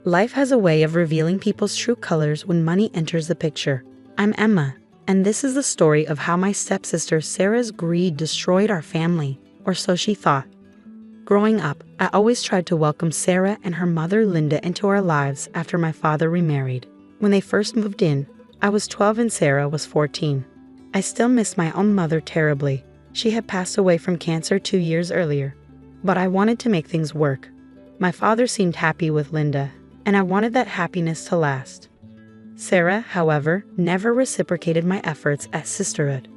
Life has a way of revealing people's true colors when money enters the picture. I'm Emma, and this is the story of how my stepsister Sarah's greed destroyed our family, or so she thought. Growing up, I always tried to welcome Sarah and her mother Linda into our lives after my father remarried. When they first moved in, I was 12 and Sarah was 14. I still miss my own mother terribly. She had passed away from cancer 2 years earlier. But I wanted to make things work. My father seemed happy with Linda, and I wanted that happiness to last. Sarah, however, never reciprocated my efforts at sisterhood.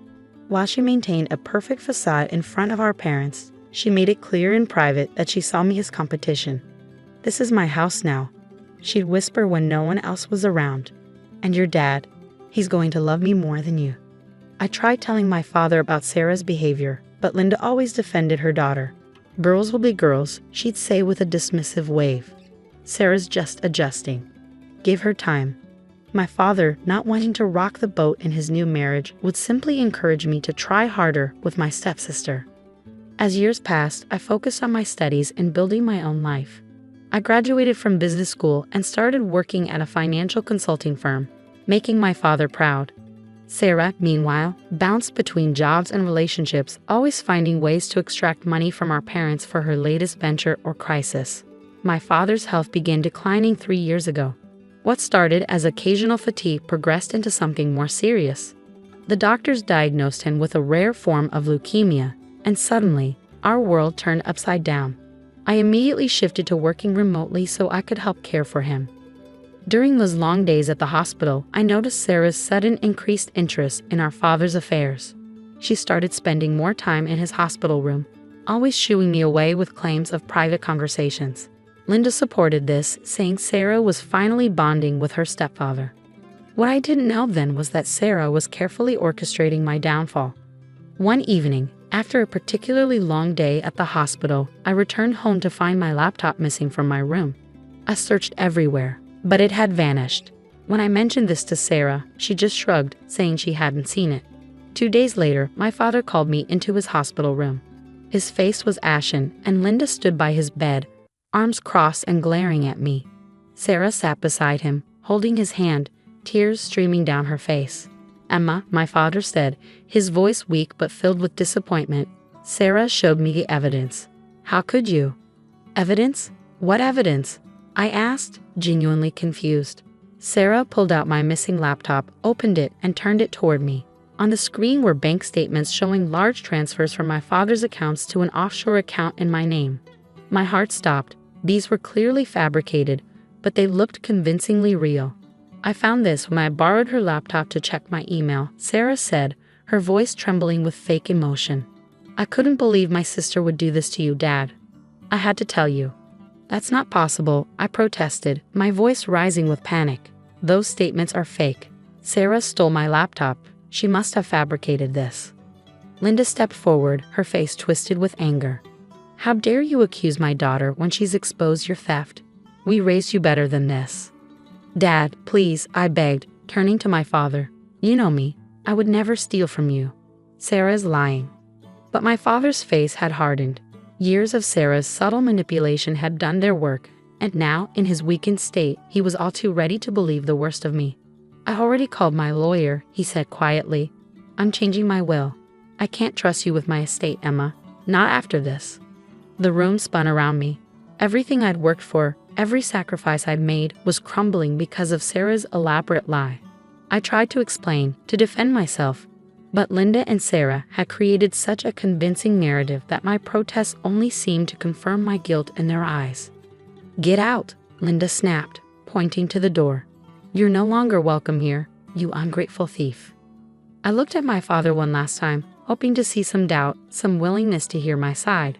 While she maintained a perfect facade in front of our parents, she made it clear in private that she saw me as competition. "This is my house now," she'd whisper when no one else was around. "And your dad, he's going to love me more than you." I tried telling my father about Sarah's behavior, but Linda always defended her daughter. "Girls will be girls," she'd say with a dismissive wave. "Sarah's just adjusting. Give her time." My father, not wanting to rock the boat in his new marriage, would simply encourage me to try harder with my stepsister. As years passed, I focused on my studies and building my own life. I graduated from business school and started working at a financial consulting firm, making my father proud. Sarah, meanwhile, bounced between jobs and relationships, always finding ways to extract money from our parents for her latest venture or crisis. My father's health began declining 3 years ago. What started as occasional fatigue progressed into something more serious. The doctors diagnosed him with a rare form of leukemia, and suddenly, our world turned upside down. I immediately shifted to working remotely so I could help care for him. During those long days at the hospital, I noticed Sarah's sudden increased interest in our father's affairs. She started spending more time in his hospital room, always shooing me away with claims of private conversations. Linda supported this, saying Sarah was finally bonding with her stepfather. What I didn't know then was that Sarah was carefully orchestrating my downfall. One evening, after a particularly long day at the hospital, I returned home to find my laptop missing from my room. I searched everywhere, but it had vanished. When I mentioned this to Sarah, she just shrugged, saying she hadn't seen it. 2 days later, my father called me into his hospital room. His face was ashen, and Linda stood by his bed, arms crossed and glaring at me. Sarah sat beside him, holding his hand, tears streaming down her face. "Emma," my father said, his voice weak but filled with disappointment, "Sarah showed me the evidence." "How could you?" "Evidence? What evidence?" I asked, genuinely confused. Sarah pulled out my missing laptop, opened it, and turned it toward me. On the screen were bank statements showing large transfers from my father's accounts to an offshore account in my name. My heart stopped. These were clearly fabricated, but they looked convincingly real. "I found this when I borrowed her laptop to check my email," Sarah said, her voice trembling with fake emotion. "I couldn't believe my sister would do this to you, Dad. I had to tell you." "That's not possible," I protested, my voice rising with panic. "Those statements are fake. Sarah stole my laptop. She must have fabricated this." Linda stepped forward, her face twisted with anger. "How dare you accuse my daughter when she's exposed your theft? We raised you better than this." "Dad, please," I begged, turning to my father. "You know me. I would never steal from you. Sarah is lying." But my father's face had hardened. Years of Sarah's subtle manipulation had done their work, and now, in his weakened state, he was all too ready to believe the worst of me. "I already called my lawyer," he said quietly. "I'm changing my will. I can't trust you with my estate, Emma. Not after this." The room spun around me. Everything I'd worked for, every sacrifice I'd made, was crumbling because of Sarah's elaborate lie. I tried to explain, to defend myself, but Linda and Sarah had created such a convincing narrative that my protests only seemed to confirm my guilt in their eyes. "Get out," Linda snapped, pointing to the door. "You're no longer welcome here, you ungrateful thief." I looked at my father one last time, hoping to see some doubt, some willingness to hear my side.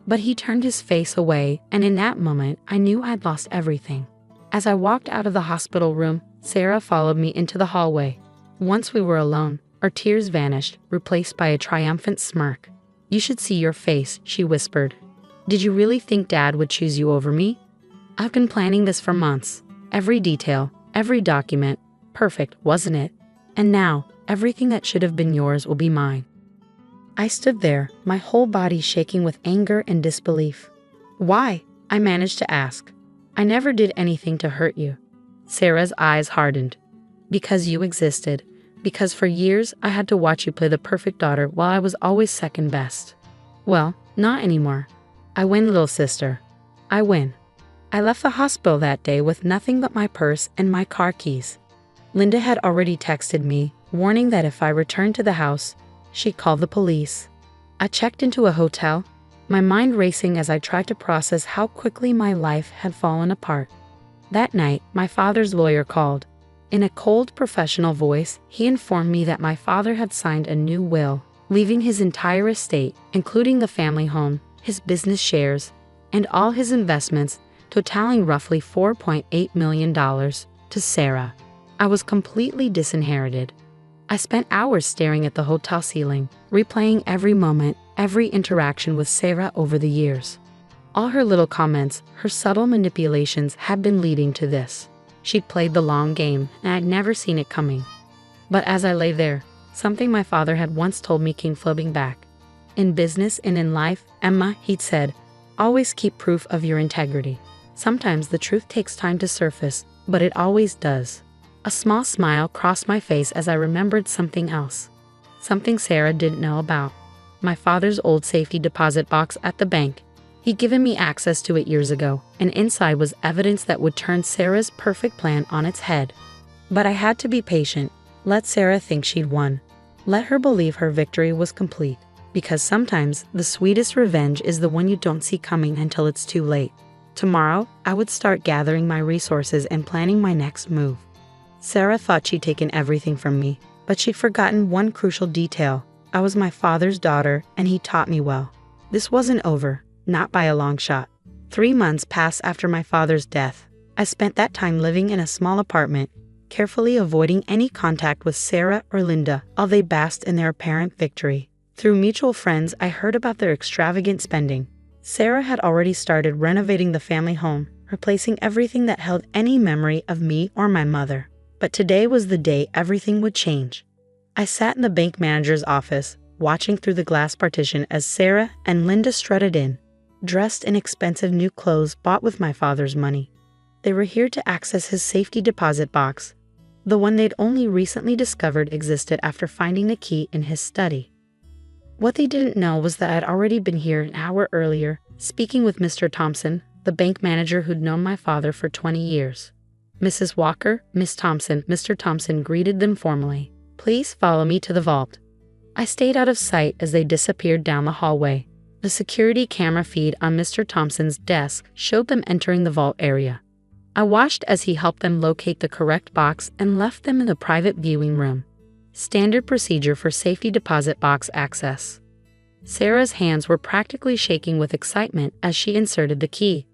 But he turned his face away, and in that moment, I knew I'd lost everything. As I walked out of the hospital room, Sarah followed me into the hallway. Once we were alone, our tears vanished, replaced by a triumphant smirk. "You should see your face," she whispered. "Did you really think Dad would choose you over me? I've been planning this for months. Every detail, every document. Perfect, wasn't it? And now, everything that should have been yours will be mine." I stood there, my whole body shaking with anger and disbelief. "Why?" I managed to ask. I never did anything to hurt you. Sarah's eyes hardened. Because you existed. Because for years I had to watch you play the perfect daughter while I was always second best. Well, not anymore. I win, little sister. I win. I left the hospital that day with nothing but my purse and my car keys. Linda had already texted me, warning that if I returned to the house, she'd call the police. I checked into a hotel, my mind racing as I tried to process how quickly my life had fallen apart. That night, my father's lawyer called. In a cold, professional voice, he informed me that my father had signed a new will, leaving his entire estate, including the family home, his business shares, and all his investments, totaling roughly $4.8 million, to Sarah. I was completely disinherited. I spent hours staring at the hotel ceiling, replaying every moment, every interaction with Sarah over the years. All her little comments, her subtle manipulations had been leading to this. She'd played the long game, and I'd never seen it coming. But as I lay there, something my father had once told me came floating back. In business and in life, Emma, he'd said, always keep proof of your integrity. Sometimes the truth takes time to surface, but it always does. A small smile crossed my face as I remembered something else. Something Sarah didn't know about. My father's old safety deposit box at the bank. He'd given me access to it years ago, and inside was evidence that would turn Sarah's perfect plan on its head. But I had to be patient. Let Sarah think she'd won. Let her believe her victory was complete. Because sometimes the sweetest revenge is the one you don't see coming until it's too late. Tomorrow, I would start gathering my resources and planning my next move. Sarah thought she'd taken everything from me, but she'd forgotten one crucial detail. I was my father's daughter, and he taught me well. This wasn't over, not by a long shot. 3 months passed after my father's death. I spent that time living in a small apartment, carefully avoiding any contact with Sarah or Linda, while they basked in their apparent victory. Through mutual friends, I heard about their extravagant spending. Sarah had already started renovating the family home, replacing everything that held any memory of me or my mother. But today was the day everything would change. I sat in the bank manager's office, watching through the glass partition as Sarah and Linda strutted in, dressed in expensive new clothes bought with my father's money. They were here to access his safety deposit box, the one they'd only recently discovered existed after finding the key in his study. What they didn't know was that I'd already been here an hour earlier, speaking with Mr. Thompson, the bank manager who'd known my father for 20 years. Mrs. Walker, Miss Thompson, Mr. Thompson greeted them formally. Please follow me to the vault. I stayed out of sight as they disappeared down the hallway. The security camera feed on Mr. Thompson's desk showed them entering the vault area. I watched as he helped them locate the correct box and left them in the private viewing room. Standard procedure for safety deposit box access. Sarah's hands were practically shaking with excitement as she inserted the key.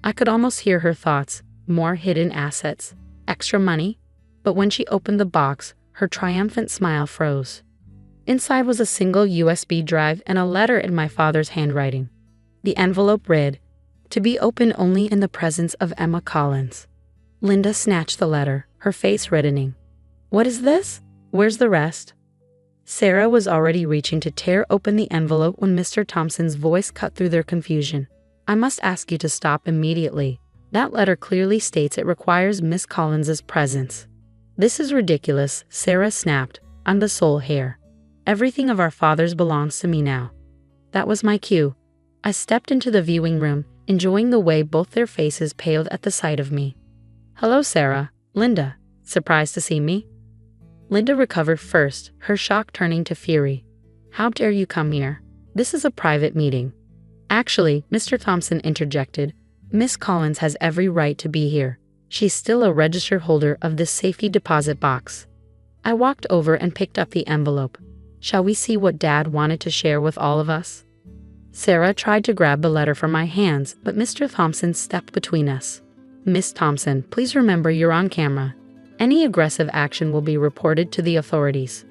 I could almost hear her thoughts. More hidden assets, extra money, but when she opened the box, her triumphant smile froze. Inside was a single USB drive and a letter in my father's handwriting. The envelope read, "To be opened only in the presence of Emma Collins." Linda snatched the letter, her face reddening. What is this? Where's the rest? Sarah was already reaching to tear open the envelope when Mr. Thompson's voice cut through their confusion. I must ask you to stop immediately. That letter clearly states it requires Miss Collins's presence. This is ridiculous, Sarah snapped. I'm the sole heir. Everything of our fathers belongs to me now. That was my cue. I stepped into the viewing room, enjoying the way both their faces paled at the sight of me. Hello, Sarah. Linda. Surprised to see me? Linda recovered first, her shock turning to fury. How dare you come here? This is a private meeting. Actually, Mr. Thompson interjected, Miss Collins has every right to be here. She's still a registered holder of this safety deposit box. I walked over and picked up the envelope. Shall we see what Dad wanted to share with all of us? Sarah tried to grab the letter from my hands, but Mr. Thompson stepped between us. Miss Thompson, please remember you're on camera. Any aggressive action will be reported to the authorities.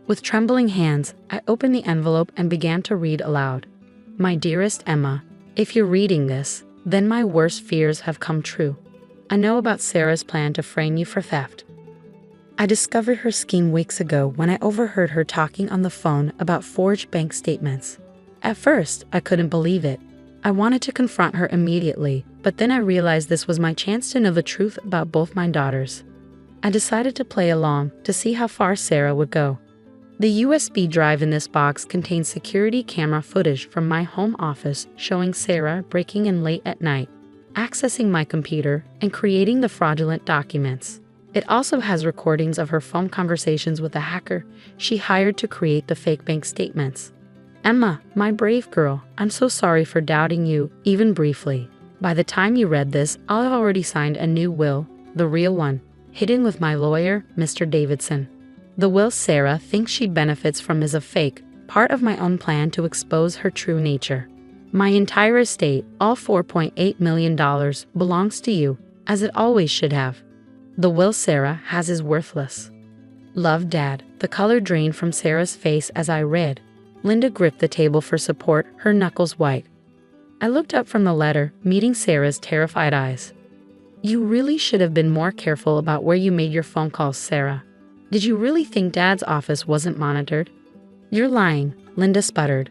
With trembling hands, I opened the envelope and began to read aloud. My dearest Emma, if you're reading this, then my worst fears have come true. I know about Sarah's plan to frame you for theft. I discovered her scheme weeks ago when I overheard her talking on the phone about forged bank statements. At first, I couldn't believe it. I wanted to confront her immediately, But then I realized this was my chance to know the truth about both my daughters. I decided to play along to see how far Sarah would go. The USB drive in this box contains security camera footage from my home office showing Sarah breaking in late at night, accessing my computer, and creating the fraudulent documents. It also has recordings of her phone conversations with a hacker she hired to create the fake bank statements. Emma, my brave girl, I'm so sorry for doubting you, even briefly. By the time you read this, I'll have already signed a new will, the real one, hidden with my lawyer, Mr. Davidson. The will Sarah thinks she benefits from is a fake, part of my own plan to expose her true nature. My entire estate, all $4.8 million, belongs to you, as it always should have. The will Sarah has is worthless. Love, Dad. The color drained from Sarah's face as I read. Linda gripped the table for support, her knuckles white. I looked up from the letter, meeting Sarah's terrified eyes. You really should have been more careful about where you made your phone calls, Sarah. Did you really think Dad's office wasn't monitored? You're lying, Linda sputtered.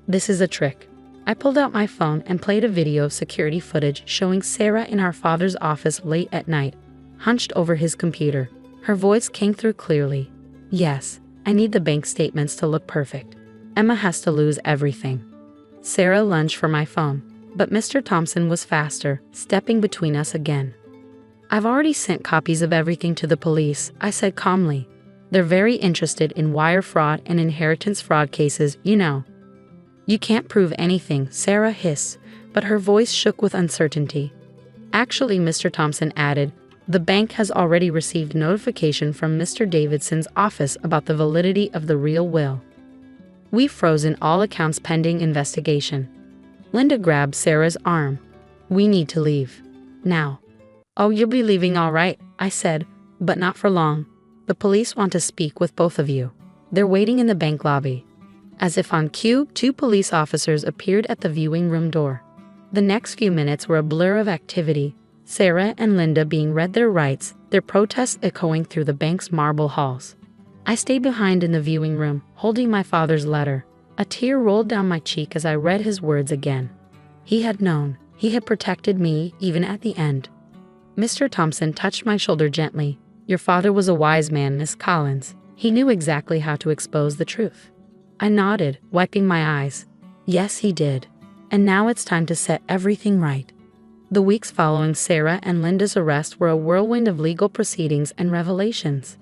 This is a trick. I pulled out my phone and played a video of security footage showing Sarah in our father's office late at night, hunched over his computer. Her voice came through clearly. Yes, I need the bank statements to look perfect. Emma has to lose everything. Sarah lunged for my phone, but Mr. Thompson was faster, stepping between us again. I've already sent copies of everything to the police, I said calmly. They're very interested in wire fraud and inheritance fraud cases, you know. You can't prove anything, Sarah hissed, but her voice shook with uncertainty. Actually, Mr. Thompson added, the bank has already received notification from Mr. Davidson's office about the validity of the real will. We've frozen all accounts pending investigation. Linda grabbed Sarah's arm. We need to leave. Now. Oh, you'll be leaving all right, I said, but not for long. The police want to speak with both of you. They're waiting in the bank lobby. As if on cue, 2 police officers appeared at the viewing room door. The next few minutes were a blur of activity, Sarah and Linda being read their rights, their protests echoing through the bank's marble halls. I stayed behind in the viewing room, holding my father's letter. A tear rolled down my cheek as I read his words again. He had known. He had protected me, even at the end. Mr. Thompson touched my shoulder gently. Your father was a wise man, Miss Collins. He knew exactly how to expose the truth. I nodded, wiping my eyes. Yes, he did. And now it's time to set everything right. The weeks following Sarah and Linda's arrest were a whirlwind of legal proceedings and revelations.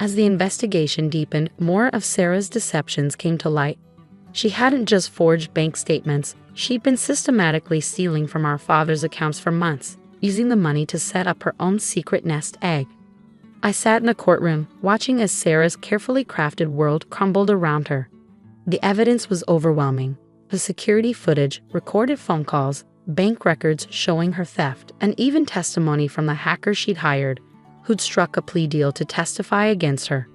As the investigation deepened, more of Sarah's deceptions came to light. She hadn't just forged bank statements, she'd been systematically stealing from our father's accounts for months, using the money to set up her own secret nest egg. I sat in the courtroom, watching as Sarah's carefully crafted world crumbled around her. The evidence was overwhelming. The security footage, recorded phone calls, bank records showing her theft, and even testimony from the hacker she'd hired, who'd struck a plea deal to testify against her.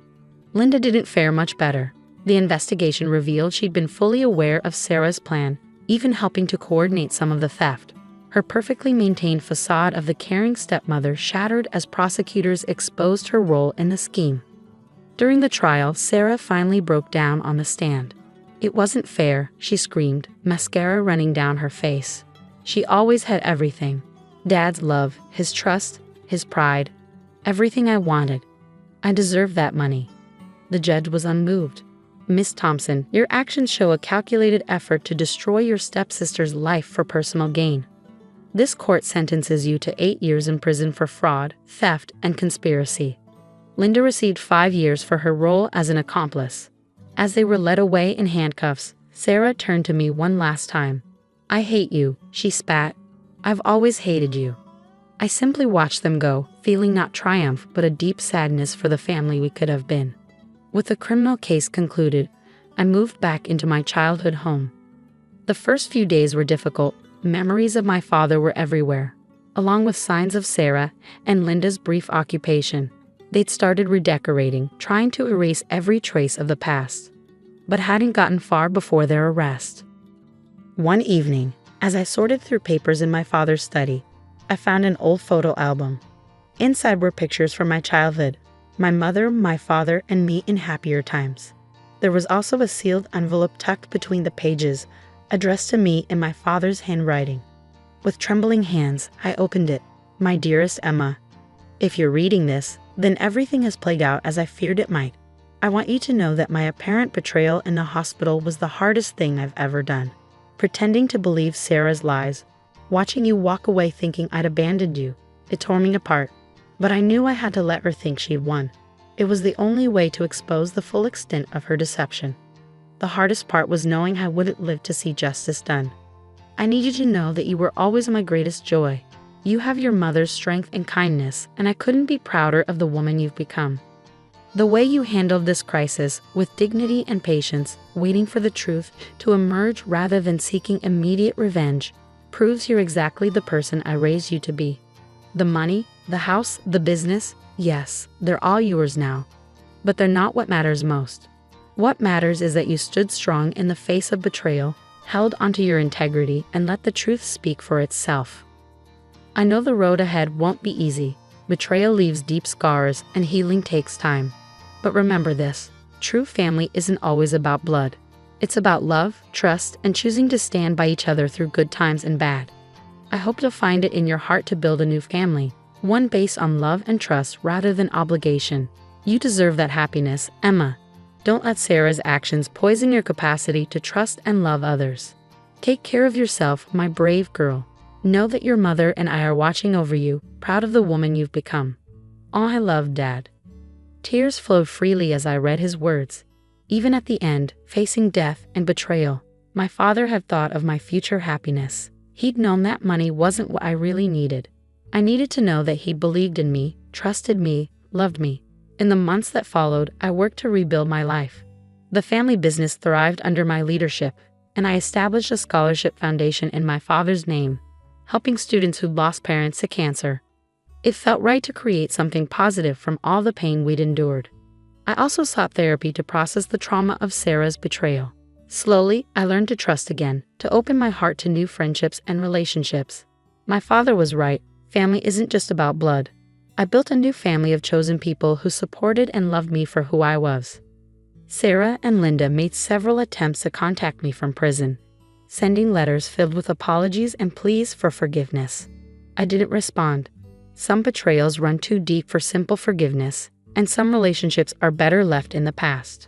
Linda didn't fare much better. The investigation revealed she'd been fully aware of Sarah's plan, even helping to coordinate some of the theft. Her perfectly maintained facade of the caring stepmother shattered as prosecutors exposed her role in the scheme. During the trial, Sarah finally broke down on the stand. It wasn't fair, she screamed, mascara running down her face. She always had everything. Dad's love, his trust, his pride. Everything I wanted. I deserved that money. The judge was unmoved. Miss Thompson, your actions show a calculated effort to destroy your stepsister's life for personal gain. This court sentences you to 8 years in prison for fraud, theft, and conspiracy. Linda received 5 years for her role as an accomplice. As they were led away in handcuffs, Sarah turned to me one last time. I hate you, she spat. I've always hated you. I simply watched them go, feeling not triumph but a deep sadness for the family we could have been. With the criminal case concluded, I moved back into my childhood home. The first few days were difficult. Memories of my father were everywhere, along with signs of Sarah and Linda's brief occupation. They'd started redecorating, trying to erase every trace of the past, but hadn't gotten far before their arrest. One evening, as I sorted through papers in my father's study, I found an old photo album. Inside were pictures from my childhood, my mother, my father, and me in happier times. There was also a sealed envelope tucked between the pages, addressed to me in my father's handwriting. With trembling hands, I opened it. My dearest Emma, if you're reading this, then everything has played out as I feared it might. I want you to know that my apparent betrayal in the hospital was the hardest thing I've ever done. Pretending to believe Sarah's lies, watching you walk away thinking I'd abandoned you, it tore me apart. But I knew I had to let her think she had won. It was the only way to expose the full extent of her deception. The hardest part was knowing I wouldn't live to see justice done. I need you to know that you were always my greatest joy. You have your mother's strength and kindness, and I couldn't be prouder of the woman you've become. The way you handled this crisis, with dignity and patience, waiting for the truth to emerge rather than seeking immediate revenge, proves you're exactly the person I raised you to be. The money, the house, the business, yes, they're all yours now. But they're not what matters most. What matters is that you stood strong in the face of betrayal, held onto your integrity, and let the truth speak for itself. I know the road ahead won't be easy. Betrayal leaves deep scars, and healing takes time. But remember this, true family isn't always about blood. It's about love, trust, and choosing to stand by each other through good times and bad. I hope to find it in your heart to build a new family, one based on love and trust rather than obligation. You deserve that happiness, Emma. Don't let Sarah's actions poison your capacity to trust and love others. Take care of yourself, my brave girl. Know that your mother and I are watching over you, proud of the woman you've become. All I love, Dad. Tears flowed freely as I read his words. Even at the end, facing death and betrayal, my father had thought of my future happiness. He'd known that money wasn't what I really needed. I needed to know that he believed in me, trusted me, loved me. In the months that followed, I worked to rebuild my life. The family business thrived under my leadership, and I established a scholarship foundation in my father's name, helping students who lost parents to cancer. It felt right to create something positive from all the pain we'd endured. I also sought therapy to process the trauma of Sarah's betrayal. Slowly, I learned to trust again, to open my heart to new friendships and relationships. My father was right, family isn't just about blood. I built a new family of chosen people who supported and loved me for who I was. Sarah and Linda made several attempts to contact me from prison, sending letters filled with apologies and pleas for forgiveness. I didn't respond. Some betrayals run too deep for simple forgiveness, and some relationships are better left in the past.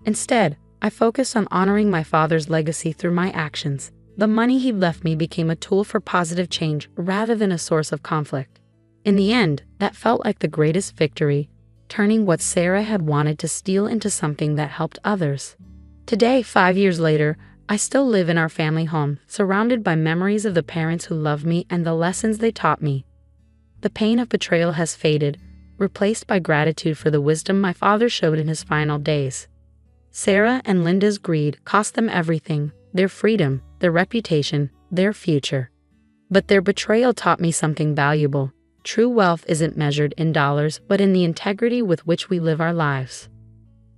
Instead, I focused on honoring my father's legacy through my actions. The money he left me became a tool for positive change rather than a source of conflict. In the end, that felt like the greatest victory, turning what Sarah had wanted to steal into something that helped others. Today, 5 years later, I still live in our family home, surrounded by memories of the parents who loved me and the lessons they taught me. The pain of betrayal has faded, replaced by gratitude for the wisdom my father showed in his final days. Sarah and Linda's greed cost them everything, their freedom, their reputation, their future. But their betrayal taught me something valuable. True wealth isn't measured in dollars, but in the integrity with which we live our lives.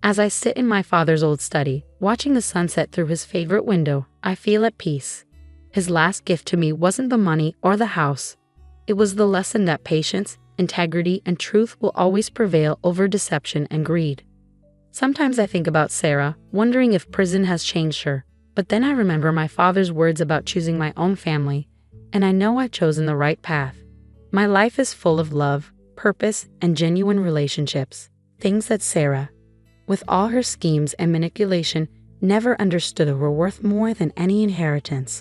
As I sit in my father's old study, watching the sunset through his favorite window, I feel at peace. His last gift to me wasn't the money or the house. It was the lesson that patience, integrity, and truth will always prevail over deception and greed. Sometimes I think about Sarah, wondering if prison has changed her, but then I remember my father's words about choosing my own family, and I know I've chosen the right path. My life is full of love, purpose, and genuine relationships, things that Sarah, with all her schemes and manipulation, never understood were worth more than any inheritance.